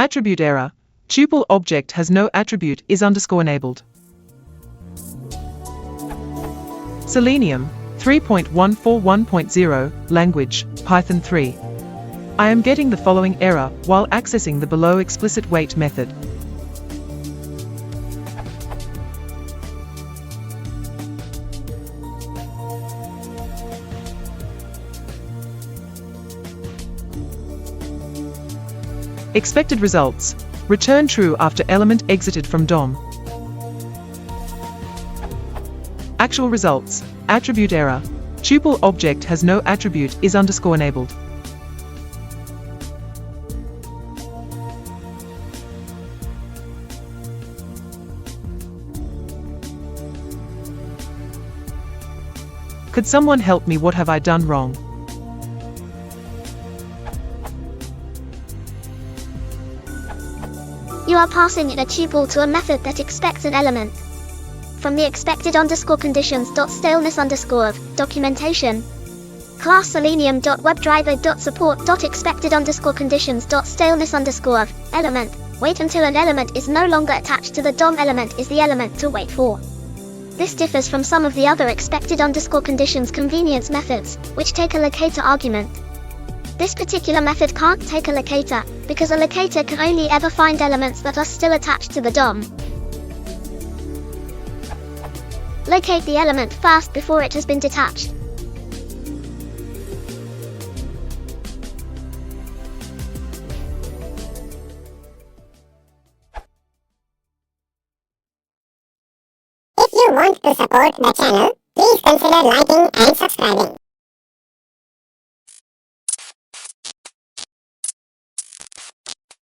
Attribute error. Tuple object has no attribute is underscore enabled. Selenium 3.141.0 Language Python 3. I am getting the following error while accessing the below explicit wait method. Expected results. Return true after element exited from DOM. Actual results. Attribute error. Tuple object has no attribute is underscore enabled. Could someone help me? What have I done wrong? You are passing in a tuple to a method that expects an element. From the expected_conditions.staleness_ of documentation, class selenium.webdriver.support.expected_conditions.staleness_ of element. Wait until an element is no longer attached to the DOM element is the element to wait for. This differs from some of the other expected_conditions convenience methods, which take a locator argument. This particular method can't take a locator, because a locator can only ever find elements that are still attached to the DOM. Locate the element first before it has been detached. If you want to support the channel, please consider liking and subscribing.